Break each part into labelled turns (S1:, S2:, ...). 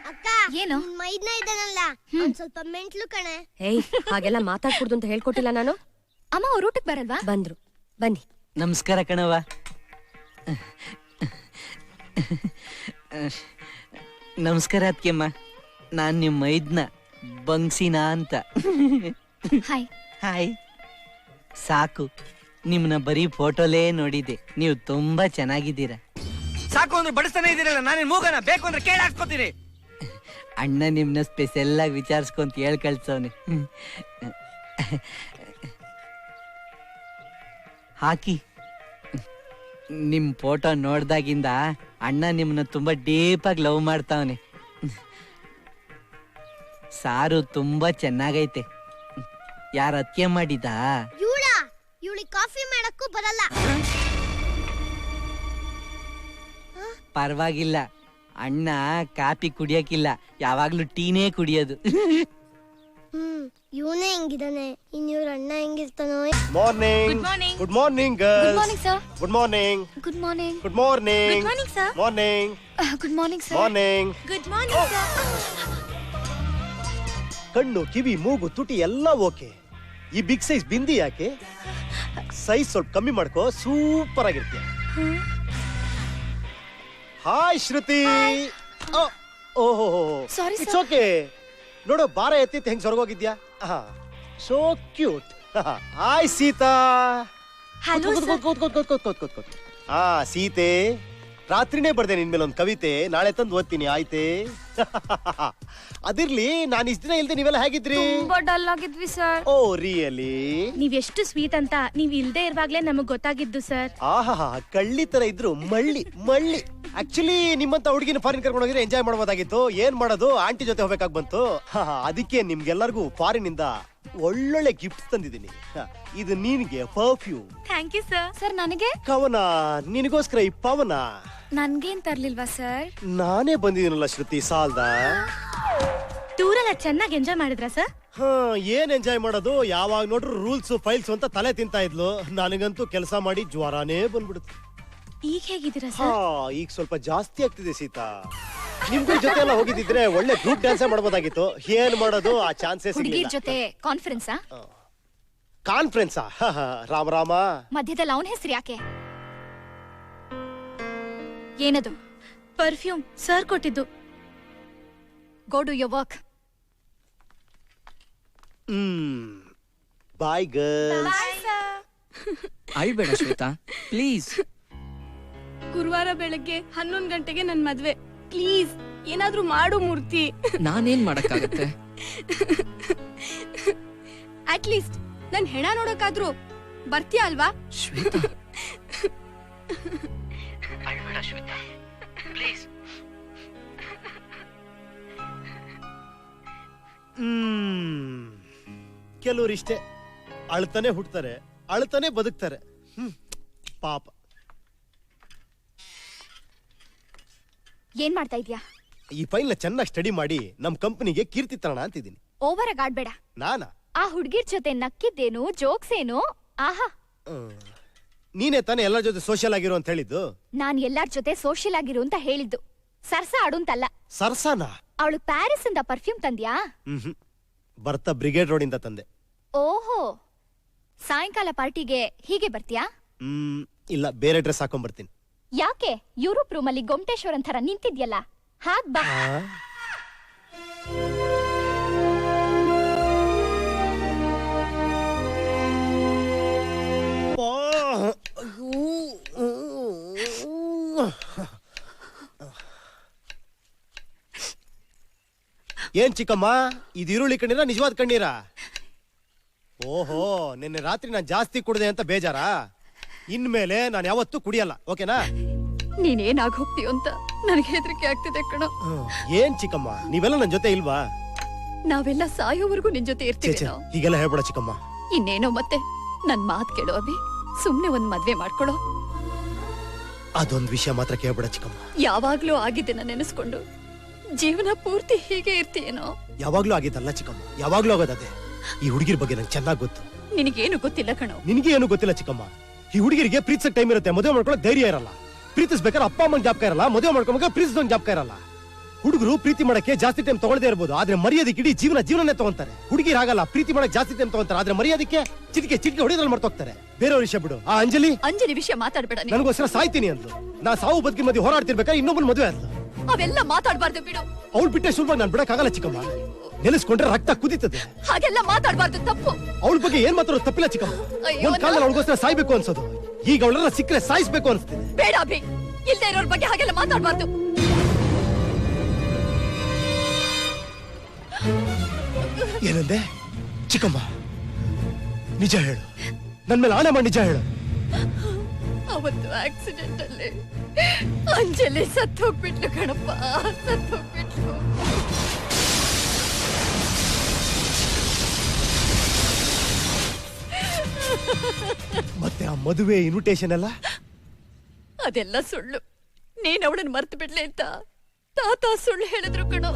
S1: ಅಕ್ಕ
S2: ಏನು
S1: ಮೈದ್ನ ಇದ್ದಾನಲ್ಲ ಸ್ವಲ್ಪ ಮೆಂಟ್ಲು ಕಣೆ.
S3: ಏಯ್ ಹಾಗೆಲ್ಲ ಮಾತಾಡ್ಕೊಡ್ದು ಅಂತ ಹೇಳ್ಕೊಟ್ಟಿಲ್ಲ ನಾನು.
S2: ಅಮ್ಮ ಅವ್ರ ಊಟಕ್ಕೆ ಬರಲ್ವಾ?
S3: ಬಂದ್ರು, ಬನ್ನಿ.
S4: ನಮಸ್ಕಾರ ಕಣವ. ನಮಸ್ಕಾರ ಅದ್ಕೆಮ್ಮ. ನಾನ್ ನಿಮ್ಮ ಮೈದ್ನ ಬಂಗ್ಸಿನಾ ಅಂತ.
S2: ಹಾಯ್.
S4: ಹಾಯ್. ಸಾಕು, ನಿಮ್ನ ಬರೀ ಫೋಟೋಲೇ ನೋಡಿದ್ದೆ. ನೀವು ತುಂಬಾ ಚೆನ್ನಾಗಿದ್ದೀರಾ.
S5: ಸಾಕು ಅಂದ್ರೆ ಬಡಿಸ್ತಾನೆ ಇದೀರಲ್ಲ, ನಾನೇನ್ ಮೂಗನ ಬೇಕು ಅಂದ್ರೆ ಕೇಳಿ ಹಾಕ್ಸ್ಕೊತೀನಿ.
S4: ಅಣ್ಣ ನಿಮ್ನ ಸ್ಪೆಷಲ್ ಆಗಿ ವಿಚಾರಿಸ್ಕೊಂತ ಹೇಳ್ ಕಳ್ಸವ್ನೆ. ಹಾಕಿ. ನಿಮ್ ಫೋಟೋ ನೋಡ್ದಾಗಿಂದ ಅಣ್ಣ ನಿಮ್ನ ತುಂಬಾ ಡೀಪ್ ಆಗಿ ಲವ್ ಮಾಡ್ತಾವನೆ. ಸಾರು ತುಂಬಾ ಚೆನ್ನಾಗೈತೆ. ಯಾರ ಅತ್ಕೆ ಮಾಡಿದ?
S1: ಇವಳಿಗೆ ಕಾಫಿ ಮಾಡಕ್ಕೂ ಬರಲ್ಲ.
S4: ಪರವಾಗಿಲ್ಲ, ಅಣ್ಣ ಕಾಫಿ ಕುಡಿಯಕ್ಕಿಲ್ಲ, ಯಾವಾಗ್ಲೂ ಟೀನೇ ಕುಡಿಯೋದು.
S1: ಇವನೇ ಹೆಂಗಿದಾನೆ, ಇವ್ರ ಅಣ್ಣ ಹೆಂಗಿರ್ತಾನೋ.
S6: Morning. Good morning girls.
S2: Good morning sir.
S6: Good morning.
S2: Good morning.
S6: Good morning.
S2: Good morning sir.
S6: Morning.
S2: Good morning sir.
S6: Morning.
S2: Good morning sir.
S6: ಕಣ್ಣು, ಕಿವಿ, ಮೂಗು, ತುಟಿ ಎಲ್ಲ ಓಕೆ. ಈ ಬಿಗ್ ಸೈಜ್ ಬಿಂದಿ ಯಾಕೆ? ಸೈಜ್ ಸ್ವಲ್ಪ ಕಮ್ಮಿ ಮಾಡ್ಕೋ, ಸೂಪರ್ ಆಗಿರ್ತೀಯ. ಹಾಯ್ ಶ್ರುತಿ. ಓಹೋ,
S2: ಸಾರಿ
S6: ಇಟ್ಸ್
S2: ಸರ್.
S6: ಓಕೆ. ನೋಡು, ಬಾರ ಎತ್ತಿತ್ತು ಹೆಂಗ್ ಸೊರಗೋಗಿದ್ಯಾ. So cute. Hi Sita.
S2: Hello sir.
S6: ಸೀತೆ, ರಾತ್ರಿನೇ ಬರ್ದೆ ನಿನ್ ಮೇಲೆ ಒಂದು ಕವಿತೆ, ನಾಳೆ ತಂದು ಓದ್ತೀನಿ ಆಯ್ತೆ. ಅದಿರ್ಲಿ, ನಾನು ಇಷ್ಟ ದಿನ ಇಲ್ದೆ ನೀವೆಲ್ಲ ಹೇಗಿದ್ರಿ?
S7: ತುಂಬಾ ಡಲ್ ಆಗಿದ್ವಿ ಸರ್.
S6: Oh really?
S7: ನೀವ್ ಎಷ್ಟು ಸ್ವೀಟ್ ಅಂತ ನೀವ್ ಇಲ್ದೇ ಇರುವಾಗ್ಲೇ ನಮಗ್ ಗೊತ್ತಾಗಿದ್ದು ಸರ್.
S6: ಆಹಾ, ಕಳ್ಳಿ ತರ ಇದ್ರು, ಮಳ್ಳಿ ಮಳ್ಳಿ. ಆಕ್ಚುಲಿ ನಿಮ್ಮಂತ ಹುಡುಗಿನ ಫಾರಿನ್ ಕರ್ಕೊಂಡು ಹೋಗಿದ್ರೆ ಎಂಜಾಯ್ ಮಾಡಬಹುದಾಗಿತ್ತು. ಏನ್ ಮಾಡೋದು, ಆಂಟಿ ಜೊತೆ ಹೋಗ್ಬೇಕಾಗ್ ಬಂತು. ಅದಕ್ಕೆ ನಿಮ್ಗೆಲ್ಲರಿಗೂ ಫಾರಿನ್ ಇಂದ ಒಳ್ಳೊಳ್ಳೆ ಗಿಫ್ಟ್ ತಂದಿದ್ದೀನಿ. ಇದು ನಿನ್ಗೆ perfume.
S7: Thank you sir.
S2: Sir ನನಗೆ?
S6: ಕವನ, ನಿನಗೋಸ್ಕರ ಈ ಪವನ.
S7: ನನ್ಗೇನ್ ತರ್ಲಿಲ್ವಾ ಸರ್?
S6: ನಾನೇ ಬಂದಿದ್ದೀನಲ್ಲ ಶ್ರುತಿ, ಸಾಲ್ದ.
S7: ಟೂರೆಲ್ಲ ಚೆನ್ನಾಗಿ ಎಂಜಾಯ್ ಮಾಡಿದ್ರಾ ಸರ್?
S6: ಏನ್ ಎಂಜಾಯ್ ಮಾಡೋದು, ಯಾವಾಗ ನೋಡ್ರು ರೂಲ್ಸ್ ಫೈಲ್ಸ್ ಅಂತ ತಲೆ ತಿಂತಾ ಇದ್ಲು. ನನಗಂತೂ ಕೆಲಸ ಮಾಡಿ ಜ್ವರಾನೇ ಬಂದ್ಬಿಡುತ್ತೆ.
S7: ಈಗ ಹೇಗಿದ್ದೀರಾ ಸರ್?
S6: ಈಗ ಸ್ವಲ್ಪ ಜಾಸ್ತಿ ಆಗ್ತಿದೆ ಸೀತಾ. ನಿಮ್ಗಳ ಜೊತೆ ಎಲ್ಲ ಹೋಗಿದ್ರೆ ಒಳ್ಳೆ ಗ್ರೂಪ್ ಡ್ಯಾನ್ಸ್ ಮಾಡಬಹುದಾಗಿತ್ತು. ಏನ್ ಮಾಡೋದು, ಆ ಚಾನ್ಸಸ್
S2: ಹುಡುಗಿರ್ ಜೊತೆ ಕಾನ್ಫರೆನ್ಸಾ?
S6: ಕಾನ್ಫರೆನ್ಸಾ? ರಾಮ ರಾಮ.
S2: ಮಧ್ಯದಲ್ಲಿ ಅವನ ಹೆಸರು ಯಾಕೆ? ಏನದು?
S7: ಪರ್ಫ್ಯೂಮ್ ಸರ್ ಕೊಟ್ಟಿದ್ದು.
S2: Go do your work.
S6: Bye girls.
S5: ಅಳ್ಬೇಡ ಶ್ವೇತಾ, ಪ್ಲೀಸ್.
S7: ಗುರುವಾರ ಬೆಳಗ್ಗೆ 11 ಗಂಟೆಗೆ ನನ್ ಮದ್ವೆ. ಪ್ಲೀಸ್ ಏನಾದ್ರೂ ಮಾಡು ಮೂರ್ತಿ.
S5: ನಾನೇನ್ ಮಾಡಕ್ಕಾಗತ್ತೆ?
S7: ಅಟ್ ಲೀಸ್ಟ್ ನನ್ ಹೆಣ ನೋಡಕ್ಕಾದ್ರೂ ಬರ್ತೀಯ ಅಲ್ವಾ?
S5: ಶ್ವೇತಾ, ಅಳ್ಬೇಡ ಶ್ವೇತಾ, ಪ್ಲೀಸ್.
S6: ಕೆಲವ್ರು ಇಷ್ಟೇ, ಅಳ್ತಾನೆ ಹುಡ್ತಾರೆ, ಅಳ್ತಾನೆ ಬದುಕ್ತಾರೆ. ಪಾಪ.
S2: ಏನ್ ಮಾಡ್ತಾ ಇದ್ಯಾ?
S6: ಈ ಫೈಲ್ ನ ಚೆನ್ನಾಗಿ ಸ್ಟಡಿ ಮಾಡಿ ನಮ್ ಕಂಪನಿಗೆ ಕೀರ್ತಿ ತರೋಣ ಅಂತಿದ್ದೀನಿ.
S2: ಓವರ್ ಆಗಿ ಆಡ್ಬೇಡ.
S6: ನಾನಾ?
S2: ಆ ಹುಡ್ಗಿರ್ ಜೊತೆ ನಕ್ಕಿದ್ದೇನು, ಜೋಕ್ಸ್ ಏನು? ಆಹಾ,
S6: ನೀನೇ ತಾನೇ ಎಲ್ಲರ ಜೊತೆ ಸೋಷಿಯಲ್ ಆಗಿರೋ ಅಂತ ಹೇಳಿದ್ದು.
S2: ನಾನ್ ಎಲ್ಲಾರ್ ಜೊತೆ ಸೋಷಿಯಲ್ ಆಗಿರು ಅಂತ ಹೇಳಿದ್ದು, ಸರ್ಸ ಆಡು ಅಂತಲ್ಲ.
S6: ಸರ್ಸಾನ?
S2: ಅವಳು ಪ್ಯಾರಿಸ್ ಇಂದ ಪರ್ಫ್ಯೂಮ್ ತಂದ್ಯಾ?
S6: ಬರ್ತಾ ಬ್ರಿಗೇಡ್ ರೋಡ್ ಇಂದ ತಂದೆ.
S2: ಓಹೋ, ಸಾಯಂಕಾಲ ಪಾರ್ಟಿಗೆ ಹೀಗೆ ಬರ್ತೀಯಾ?
S6: ಇಲ್ಲ, ಬೇರೆ ಡ್ರೆಸ್ ಹಾಕೊಂಡ್ ಬರ್ತೀನಿ.
S2: ಯಾಕೆ? ಯುರೋಪ್ ರೂಮ್ ಅಲ್ಲಿ ಗೊಮ್ಟೇಶ್ವರನ್ ಥರ ನಿಂತಿದ್ಯಲ್ಲ, ಹಾಗ್ ಬಾ.
S6: ಏನ್ ಚಿಕ್ಕಮ್ಮ, ಇದು ಈರುಳ್ಳಿ ಕಣ್ಣೀರ, ನಿಜವಾದ ಕಣ್ಣೀರ? ಓಹೋ, ನಿನ್ನೆ ರಾತ್ರಿ ನಾನು ಜಾಸ್ತಿ ಕುಡ್ದೆ ಅಂತ ಬೇಜಾರಾ? ಇನ್ಮೇಲೆ ನಾನು ಯಾವತ್ತೂ ಕುಡಿಯಲ್ಲ, ಓಕೆನಾ?
S2: ನೀನೇನಾಗ್ ಹೋಗ್ತೀಯ ಅಂತ ನನಗೆ ಹೆದರಿಕೆ ಆಗ್ತಿದೆ ಕಣೋ.
S6: ಏನ್ ಚಿಕ್ಕಮ್ಮ, ನೀವೆಲ್ಲ ನನ್ ಜೊತೆ ಇಲ್ವಾ?
S2: ನಾವೆಲ್ಲ ಸಾಯೋವರೆಗೂ ನಿನ್ ಜೊತೆ ಇರ್ತೀವಿ.
S6: ಹೀಗೆಲ್ಲ ಹೇಳ್ಬೇಡ ಚಿಕ್ಕಮ್ಮ.
S2: ಇನ್ನೇನೋ ಮತ್ತೆ ನನ್ ಮಾತ್ ಕೇಳೋ ಅಭಿ, ಸುಮ್ನೆ ಒಂದ್ ಮದ್ವೆ ಮಾಡ್ಕೊಳೋ.
S6: ಅದೊಂದ್ ವಿಷಯ ಮಾತ್ರ ಕೇಳ್ಬೇಡ ಚಿಕ್ಕಮ್ಮ.
S2: ಯಾವಾಗ್ಲೂ ಆಗಿದ್ದನ್ನ ನೆನೆಸ್ಕೊಂಡು ಜೀವನ ಪೂರ್ತಿ ಹೀಗೆ ಇರ್ತೀಯೇನೋ?
S6: ಯಾವಾಗ್ಲೂ ಆಗಿದ್ದಲ್ಲ ಚಿಕ್ಕಮ್ಮ, ಯಾವಾಗ್ಲೂ ಆಗೋದದೇ. ಈ ಹುಡುಗಿರ್ ಬಗ್ಗೆ ನಂಗೆ ಚೆನ್ನಾಗ್ ಗೊತ್ತು.
S2: ನಿನಗೇನು ಗೊತ್ತಿಲ್ಲ ಕಣೋ.
S6: ನಿನಗೆ ಏನು ಗೊತ್ತಿಲ್ಲ ಚಿಕ್ಕಮ್ಮ. ಈ ಹುಡುಗಿರಿಗೆ ಪ್ರೀತಿಸಕ್ ಟೈಮ್ ಇರುತ್ತೆ, ಮದುವೆ ಮಾಡ್ಕೊಳಕ್ ಧೈರ್ಯ ಇರಲ್ಲ. ಪ್ರೀತಿಸ್ಬೇಕಾದ್ರೆ ಅಪ್ಪ ಅಮ್ಮನ ಜ್ಞಾಪಕ ಇರಲ್ಲ, ಮದುವೆ ಮಾಡ್ಕೊಂಡಾಗ ಪ್ರೀತಿಸೋನ್ ಜ್ಞಾಪಕ ಇರಲ್ಲ. ಹುಡುಗರು ಪ್ರೀತಿ ಮಾಡಕ್ಕೆ ಜಾಸ್ತಿ ಟೈಮ್ ತಗೊಳ್ಳದೇ ಇರ್ಬೋದು, ಆದ್ರೆ ಮರ್ಯಾದಕ್ಕೆ ಇಡೀ ಜೀವನನೇ ತಗೊಂತಾರೆ. ಹುಡುಗಿರ್ ಹಾಗಲ್ಲ, ಪ್ರೀತಿ ಮಾಡಕ್ಕೆ ಜಾಸ್ತಿ ಟೈಮ್ ತಗೊಂತಾರೆ, ಆದ್ರೆ ಮರ್ಯಾದಕ್ಕೆ ಚಿಟಿಕೆ ಹೊಡೆದ್ರಲ್ಲಿ ಮರ್ತೋಗ್ತಾರೆ. ಬೇರೆಯವ್ರ ವಿಷಯ ಬಿಡು. ಆ ಅಂಜಲಿ
S2: ಅಂಜಲಿ ವಿಷಯ ಮಾತಾಡ್ಬೇಡ ನೀನು.
S6: ನನಗೋಸ್ಕರ ಸಾಯ್ತೀನಿ ಅಂದ್ಲು. ನಾ ಸಾವು ಬದುಕಿ ಮಧ್ಯೆ ಹೋರಾಡ್ತಿರ್ಬೇಕಾದ್ರೆ ಇನ್ನೊಬ್ಬನ ಮದುವೆ ಆದ್ಲು.
S2: ಅವೆಲ್ಲ ಮಾತಾಡ್ಬಾರ್ದು ಬಿಡು.
S6: ಅವ್ಳು ಬಿಟ್ಟೆ ಸುಲಭ ನಾನು ಬಿಡಕ್ಕಾಗಲ್ಲ ಚಿಕ್ಕಮ್ಮ. ನೆಲೆಸ್ಕೊಂಡ್ರೆ ರಕ್ತ ಕುದೀತದೆ.
S2: ಹಾಗೆಲ್ಲ ಮಾತಾಡ್ಬಾರ್ದು, ತಪ್ಪು.
S6: ಅವಳ ಬಗ್ಗೆ ಏನ್ ಮಾತಾಡೋದು ತಪ್ಪಿಲ್ಲ ಚಿಕ್ಕಮ್ಮ.
S2: ಅಯ್ಯೋ,
S6: ಒಂದ್ ಕಾಲದಲ್ಲಿ ಅವಳಿಗೋಸ್ಕರ ಸಾಯ್ಬೇಕು ಅನ್ಸೋದು, ಈಗ ಅವಳನ್ನ ಸಿಕ್ಕರೆ ಸಾಯಿಸ್ಬೇಕು ಅನ್ಸ್ತಿದೆ.
S2: ಬೇಡ ಅಭಿ, ಇಲ್ದೇ ಇರೋರ್ ಬಗ್ಗೆ ಹಾಗೆಲ್ಲ ಮಾತಾಡ್ಬಾರ್ದು.
S6: ಏನಂದೆ ಚಿಕ್ಕಮ್ಮ? ನಿಜ ಹೇಳು, ನನ್ ಮೇಲೆ ಆಣೆ ಮಾಡಿ ನಿಜ ಹೇಳು.
S2: ಅವತ್ತು ಆಕ್ಸಿಡೆಂಟ್ ಅಲ್ಲಿ ಅಂಜಲಿ ಸತ್ತು ಹೋಗ್ಬಿಟ್ಲು ಕಣಪ್ಪ, ಸತ್ತು ಹೋಗ್ಬಿಟ್ಲು.
S6: ಮತ್ತೆ ಆ ಮದುವೆ ಇನ್ವಿಟೇಷನ್ ಎಲ್ಲ
S2: ಅದೆಲ್ಲ ಸುಳ್ಳು. ನೀನ್ ಅವಳನ್ನ ಮರ್ತು ಬಿಡ್ಲಿ ಅಂತ ತಾತ ಸುಳ್ಳು ಹೇಳಿದ್ರು ಕಣೋ.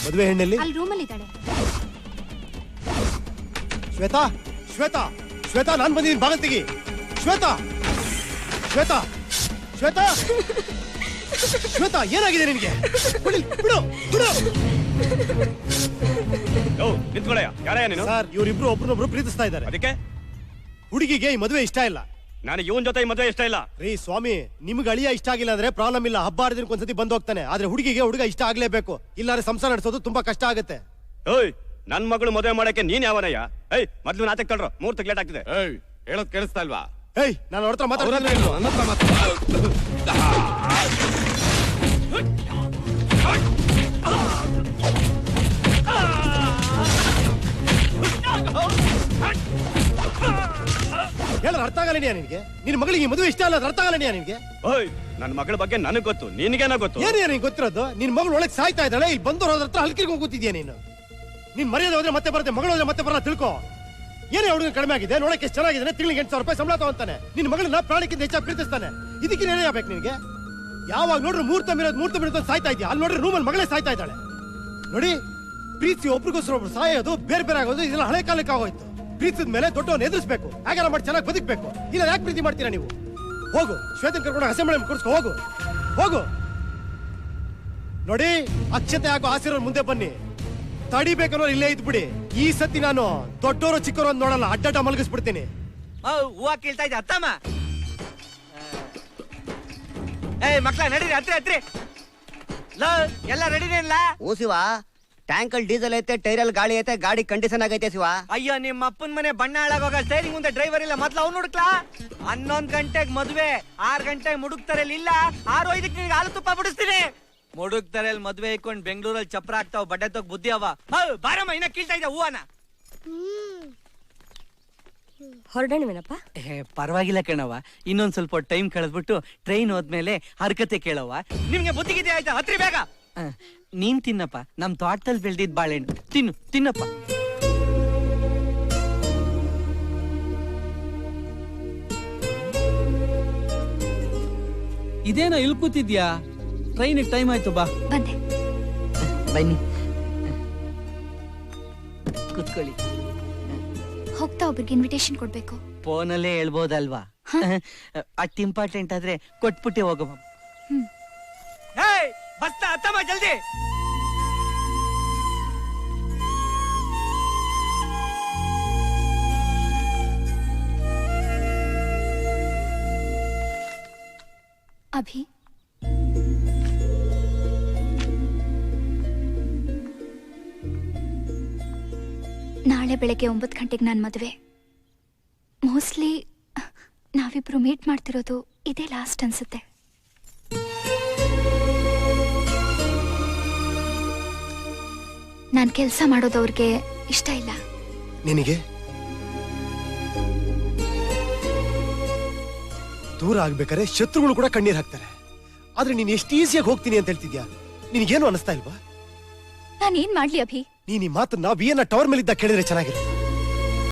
S6: ಮದುವೆ ಹೆಣ್ಣಲ್ಲಿ
S7: ಅಲ್ಲಿ ರೂಮಲ್ಲಿ ಇದ್ದಾಳೆ.
S6: ಶ್ವೇತಾ, ಶ್ವೇತಾ, ಶ್ವೇತಾ, ನಾನ್ ಬಂದಿದ್ದೀನಿ, ಬಾಗಲ್ ತೆಗಿ. ಶ್ವೇತಾ, ಶ್ವೇತಾ, ಶ್ವೇತಾ, ಶ್ವೇತಾ, ಏನಾಗಿದೆ ನಿನಗೆ? ಬಿಡು, ಬಿಡು, ಬಿಡು.
S5: ನಿಂತ್ಕೊಳ್ಳಯ್ಯ, ಯಾರಯ್ಯ ನೀನು?
S6: ಸರ್, ಇವರಿಬ್ರು ಒಬ್ರನ್ನೊಬ್ರು ಪ್ರೀತಿಸ್ತಾ ಇದ್ದಾರೆ.
S5: ಅದಕ್ಕೆ
S6: ಹುಡುಗಿಗೆ ಈ ಮದುವೆ ಇಷ್ಟ ಇಲ್ಲ.
S5: ನನಗೆ ಇವನ್ ಜೊತೆ ಈ ಮದುವೆ ಇಷ್ಟ ಇಲ್ಲ.
S6: ರೀ ಸ್ವಾಮಿ, ನಿಮ್ಗೆ ಅಳಿಯ ಇಷ್ಟ ಆಗಿಲ್ಲ ಅಂದ್ರೆ ಪ್ರಾಬ್ಲಮ್ ಇಲ್ಲ, ಹಬ್ಬ ಹರಿದಿನಕ್ಕೆ ಒಂದ್ಸತಿ ಬಂದು ಹೋಗ್ತಾನೆ. ಆದ್ರೆ ಹುಡುಗಿಗೆ ಹುಡುಗ ಇಷ್ಟ ಆಗ್ಲೇಬೇಕು, ಇಲ್ಲಾಂದ್ರೆ ಸಂಸಾರ ನಡೆಸೋದು ತುಂಬಾ ಕಷ್ಟ ಆಗುತ್ತೆ.
S5: ಓಯ್, ನನ್ ಮಗಳು ಮದುವೆ ಮಾಡಕ್ಕೆ ನೀನ್ ಯಾವನಯ್ಯ? ಏಯ್, ಮೊದ್ಲು ನಾಟಕ ತಳ್ರೋ, ಮುಹೂರ್ತಕ್ಕೆ ಲೇಟ್ ಆಗ್ತಿದೆ.
S8: ಹೇಳೋದ್ ಕೇಳಿಸ್ತಾ ಇಲ್ವಾ?
S6: ಏಯ್, ನಾನು ಅವ್ರ ಹತ್ರ ಮಾತಾಡ್ತೀನಿ.
S8: ನನ್ನ ಹತ್ರ ಮಾತಾಡು.
S6: ಹೇಳೋದು ಅರ್ಥ ಆಗಲ್ಲ ನಿನಗೆ? ನಿನ್ ಮಗಳಿಗೆ ಈ ಮದುವೆ ಇಷ್ಟ ಅಲ್ಲ, ಅರ್ಥ ಆಗಲ್ಲ ನಿನಗೆ?
S5: ಓಯ್, ನನ್ ಮಗಳ ಬಗ್ಗೆ ನನಗ್ ಗೊತ್ತು, ನಿನ್ಗೇನ ಗೊತ್ತು?
S6: ಏನು ನಿನಗೆ ಗೊತ್ತಿರೋದು? ನಿನ್ ಮಗಳು ಒಳಗೆ ಸಾಯ್ತಾ ಇದ್ದಾಳೆ, ಇಲ್ಲಿ ಬಂದವ್ರ ಹತ್ರ ಹಲ್ಕಿರ್ಕೊಂಡು ಕೂತಿದ್ಯಾ ನೀನು. ನಿನ್ ಮರ್ಯಾದೆ ಹೋದ್ರೆ ಮತ್ತೆ ಬರುತ್ತೆ, ಮಗಳು ಹೋದ್ರೆ ಮತ್ತೆ ಬರಲ್ಲ, ತಿಳ್ಕೊ. ಏನೇ ಹುಡುಗ ಕಡಿಮೆ ಆಗಿದೆ, ನೋಡಕ್ಕೆ ಎಷ್ಟು ಚೆನ್ನಾಗಿದೆ, ತಿಂಗಳಿಗೆ 8,000 ರೂಪಾಯಿ ಸಂಬಳ ತಗೊಂತಾನೆ. ನಿನ್ ಮಗಳನ್ನ ಪ್ರಾಣಕ್ಕಿಂತ ಹೆಚ್ಚಾಗಿ ಪ್ರೀತಿಸ್ತಾನೆ. ಇದಕ್ಕೆ ಏನೇ ಆಗ್ಬೇಕು ನಿನಗೆ? ಯಾವಾಗ ನೋಡ್ರು ಮೂರ್ತ ಮಿರೋದು ಸಾಯ್ತಾ ಇದೆಯಾ? ಅಲ್ಲಿ ನೋಡ್ರಿ ರೂಮಲ್ಲಿ ಮಗಳೇ ಸಾಯ್ತಾ ಇದ್ದಾಳೆ. ನೋಡಿ, ಪ್ರೀತಿ ಒಬ್ರಿಗೋಸ್ಕರ ಒಬ್ರು ಸಾಯೋದು, ಬೇರೆ ಬೇರೆ ಆಗೋದು, ಇದೆಲ್ಲ ಹಳೆ ಕಾಲಕ್ಕೆ ಆಗೋಯ್ತು. ಪ್ರೀತಿದ ಮೇಲೆ ದೊಡ್ಡವನ್ನ ಎದುರಿಸಬೇಕು, ಹಾಗೆಲ್ಲ ಮಾಡಿ ಚೆನ್ನಾಗಿ ಬದುಕಬೇಕು. ಇಲ್ಲ ಯಾಕೆ ಪ್ರೀತಿ ಮಾಡ್ತೀರಾ ನೀವು? ಹೋಗು, ಶ್ವೇತನ್ ಕರ್ಕೊಂಡು ಅಸೆಂಬ್ಲಿ ಕೂರಿಸ್ಕೊ, ಹೋಗು, ಹೋಗು. ನೋಡಿ, ಅಕ್ಷತೆ ಹಾಕೋ ಆಸೆರೋರ್ ಮುಂದೆ ಬನ್ನಿ. ತಡಿಬೇಕನ್ನೋ ಇಲ್ಲೇ ಇದ್ಬಿಡಿ. ಈ ಸತಿ ನಾನು ದೊಡ್ಡವರು ಚಿಕ್ಕವರು ಅಂತ ನೋಡಲ್ಲ, ಅಡ್ಡಾಟ ಮಲಗಿಸ್ಬಿಡ್ತೀನಿ.
S5: ಹೂವ ಕೇಳ್ತಾ ಇದ್ದೆ ಅತ್ತಮ್ಮ. ಏಯ್ ಮಕ್ಳ, ನಡೀರಿ, ಹತ್ರಿ. ಎಲ್ಲ ರೆಡಿನೇ ಇಲ್ಲ?
S9: ಓ ಶಿವ, ಟ್ಯಾಂಕ್ ಅಲ್ಲಿ ಡೀಸೆಲ್ ಐತೆ, ಟೈರ್ ಅಲ್ಲಿ ಗಾಳಿ ಐತೆ, ಗಾಡಿ ಕಂಡೀಷನ್ ಆಗೈತೆ ಶಿವ.
S5: ಅಯ್ಯೋ, ನಿಮ್ಮ ಅಪ್ಪನ ಮನೆ ಬಣ್ಣ ಹಾಳಾಗೋಗ, ಸ್ಟೈರಿಂಗ್ ಮುಂದೆ ಡ್ರೈವರ್ ಇಲ್ಲ, ಮೊದ್ಲು ಅವ್ನು ಹುಡುಕ್ಲಾ? 11 ಗಂಟೆಗೆ ಮದ್ವೆ, 6 ಗಂಟೆಗೆ ಮುಡುಕ್ತಾರೆ, ಇಲ್ಲ 6:05 ನಿನಗೆ ಹಾಲು ತುಪ್ಪ ಬಿಡಿಸ್ತೀನಿ. ಮುಡುಕ್ತಾರೆ ಮದ್ವೆ ಇಕ್ಕೊಂಡು ಬೆಂಗಳೂರಲ್ಲಿ ಚಪ್ರ ಆಗ್ತಾವ, ಬಡ್ಡೆ ತಗ ಬುದ್ಧಿ ಅವ. ಬಾರಮ್ಮ, ಇನ್ನ ಕೀಳ್ತಾ ಇದ್ದ ಹೂವನ.
S3: ಹೊರಡೋಣವೇನಪ್ಪ?
S4: ಪರವಾಗಿಲ್ಲ ಕಣವ, ಇನ್ನೊಂದ್ ಸ್ವಲ್ಪ ಟೈಮ್ ಕಳೆದ್ಬಿಟ್ಟು ಟ್ರೈನ್ ಹೋದ್ಮೇಲೆ ಹರ್ಕತೆ ಕೇಳವ.
S5: ನಿಮ್ಗೆ ಬುದ್ಧಿಗಿದೆ ಆಯ್ತಾ? ಹತ್ರಿ ಬೇಗ.
S4: ನೀನ್ ತಿನ್ನಪ್ಪ, ನಮ್ ತೋಟದಲ್ಲಿ ಬೆಳ್ದಿದ್ ಬಾಳೆಹಣ್ಣು ತಿನ್ನಪ್ಪ.
S10: ಇದೇನೋ ಇಲ್ಲಿ ಕೂತಿದ್ಯಾ? ಟ್ರೈನ್ ಟೈಮ್ ಆಯ್ತು, ಬಾ.
S2: ಬಂದೆ.
S4: ಬನ್ನಿ, ಕೂತ್ಕೊಳ್ಳಿ.
S2: ಹೋಗ್ತಾ ಒಬ್ರಿಗೆ ಇನ್ವಿಟೇಷನ್ ಕೊಡ್ಬೇಕು.
S4: ಫೋನಲ್ಲೇ ಹೇಳ್ಬೋದಲ್ವಾ? ಅಟ್ ಇಂಪಾರ್ಟೆಂಟ್ ಆದ್ರೆ ಕೊಟ್ಬಿಟ್ಟೆ ಹೋಗಮ್ಮ.
S5: ಬಸ್ತಾ ಅತ್ತಮ್ಮ, ಜಲ್ದಿ.
S2: ಅಭಿ, ನಾಳೆ ಬೆಳಗ್ಗೆ 9 ಗಂಟೆಗೆ ನಾನು ಮದುವೆ. ಮೋಸ್ಟ್ಲಿ ನಾವಿಬ್ರು ಮೀಟ್ ಮಾಡ್ತಿರೋದು ಇದೇ ಲಾಸ್ಟ್ ಅನ್ಸುತ್ತೆ. ನಾನು ಕೆಲಸ ಮಾಡೋದು ಅವ್ರಿಗೆ ಇಷ್ಟ ಇಲ್ಲ.
S6: ನಿನಗೆ ದೂರ ಆಗ್ಬೇಕಾದ್ರೆ ಶತ್ರುಗಳು ಕೂಡ ಕಣ್ಣೀರ್ ಹಾಕ್ತಾರೆ. ಆದ್ರೆ ನೀನ್ ಎಷ್ಟು ಈಸಿಯಾಗಿ ಹೋಗ್ತೀನಿ ಅಂತ ಹೇಳ್ತಿದ್ಯಾ? ನಿನಗೇನು ಅನಿಸ್ತಾ ಇಲ್ವಾ?
S2: ನಾನೇನ್ ಮಾಡ್ಲಿ ಅಭಿ?
S6: ನೀನ್ ಈ ಮಾತನ್ನ ವಿಯನ್ನ ಟವರ್ ಮೇಲಿದ್ದ ಕೇಳಿದ್ರೆ ಚೆನ್ನಾಗಿರುತ್ತೆ.